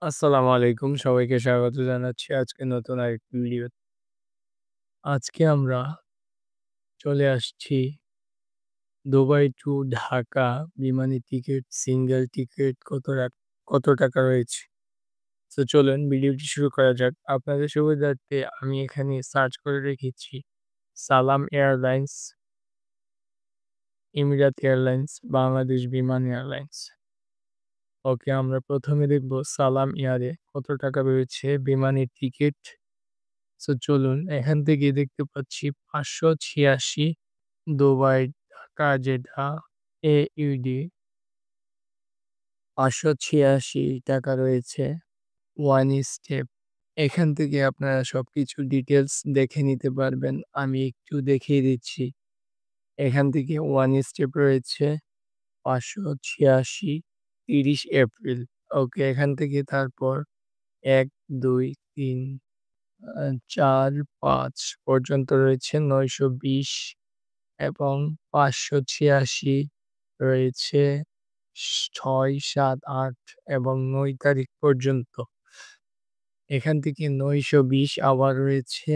আসসালামু আলাইকুম। সবাইকে স্বাগত জানাচ্ছি আজকে নতুন আরেকটি ভিডিওতে। আজকে আমরা চলে আসছি দুবাই টু ঢাকা বিমানের টিকিট, সিঙ্গেল টিকিট কত টাকা রয়েছে? তো চলুন ভিডিওটি শুরু করা যাক। আপনাদের সুবিধার্থে আমি এখানে সার্চ করে রেখেছি সালাম এয়ারলাইন্স, এমিরাত এয়ারলাইন্স, বাংলাদেশ বিমান এয়ারলাইন্স। ওকে, আমরা প্রথমে দেখব সালাম এয়ারে কত টাকা রয়েছে বিমানের টিকিট। চলুন এখান থেকে দেখতে পাচ্ছি ৫৮৬ দুবাই ঢাকা যেটা AUD ৫৮৬ রয়েছে ওয়ান স্টেপ। এখান থেকে আপনারা সবকিছু ডিটেলস দেখে নিতে পারবেন। আমি একটু দেখিয়ে দিচ্ছি। এখান থেকে ওয়ান স্টেপ রয়েছে ৫৮৬ ৩০ এপ্রিল। ওকে, এখান থেকে তারপর ১, ২, ৩ ৪, ৫ পর্যন্ত রয়েছে ৯২০ এবং ৫৮৬ রয়েছে ৬, ৭, ৮ এবং ৯ তারিখ পর্যন্ত। এখান থেকে ৯২০ আবার রয়েছে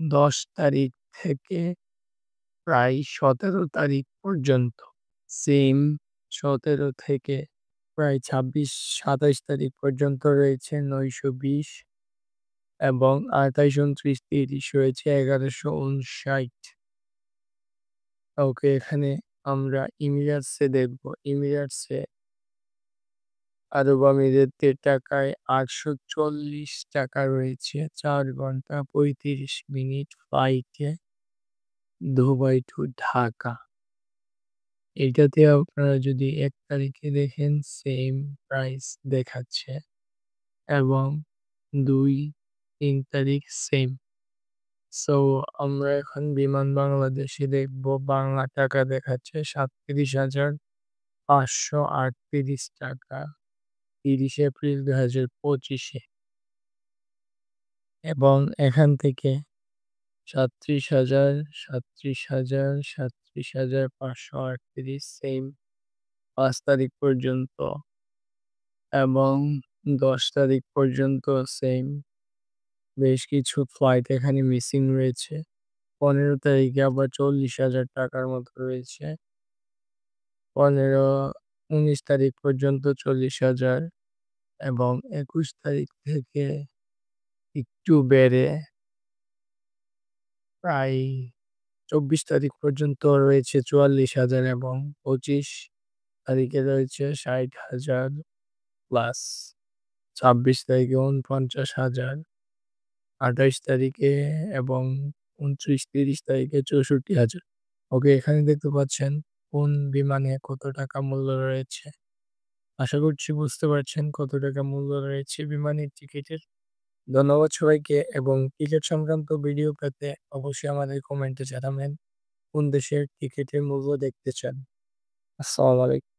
১০ তারিখ থেকে প্রায় ১৭ তারিখ পর্যন্ত। সেম ১৭ থেকে প্রায় ২৬, ২৭ তারিখ পর্যন্ত রয়েছে ৯২০ এবং ২৮, ২৯, ৩০ রয়েছে ১১৫৯। ওকে, এখানে আমরা ইমিরাটসে দেখব। ইমিরাটসে আরব আমিরাতের টাকায় ৳৮৪০ রয়েছে ৪ ঘন্টা ৩৫ মিনিট ফ্লাইটে দুবাই টু ঢাকা। এটাতে আপনারা যদি ১ তারিখে দেখেন সেম প্রাইস দেখাচ্ছে এবং ২, ৩ তারিখ সেম। সো আমরা এখন বিমান বাংলাদেশে দেখব। বাংলা টাকা দেখাচ্ছে ৳৩৭,৫৩৮ ৩০ এপ্রিল ২০২৫ এ এবং এখান থেকে ৩৭,০০০, ৩৭,০০০, ৩৭,৫৩৮ সেম ৫ তারিখ পর্যন্ত এবং ১০ তারিখ পর্যন্ত সেম। বেশ কিছু ফ্লাইট এখানে মিসিং রয়েছে। ১৫ তারিখে আবার ৳৪০,০০০ মতো রয়েছে। ১৫, ১৯ তারিখ পর্যন্ত ৪০,০০০ এবং ২১ তারিখ থেকে একটু বেড়ে প্রায় ২৪ তারিখ পর্যন্ত রয়েছে ৪৪,০০০ এবং ২৫ তারিখে রয়েছে ৬০,০০০ প্লাস। ২৬ তারিখে ৪৯,০০০, ২৮ তারিখে এবং ২৯, ৩০ তারিখে ৬৪,০০০। ওকে, এখানে দেখতে পাচ্ছেন কোন বিমানে কত টাকা মূল্য রয়েছে। আশা করছি বুঝতে পারছেন কত টাকা মূল্য রয়েছে বিমানের টিকিটের। ধন্যবাদ সবাইকে এবং টিকিট সংক্রান্ত ভিডিও পেতে অবশ্যই আমাদের কমেন্টে জানাবেন কোন দেশের টিকিটের মূল্য দেখতে চান। আসসালামু আলাইকুম।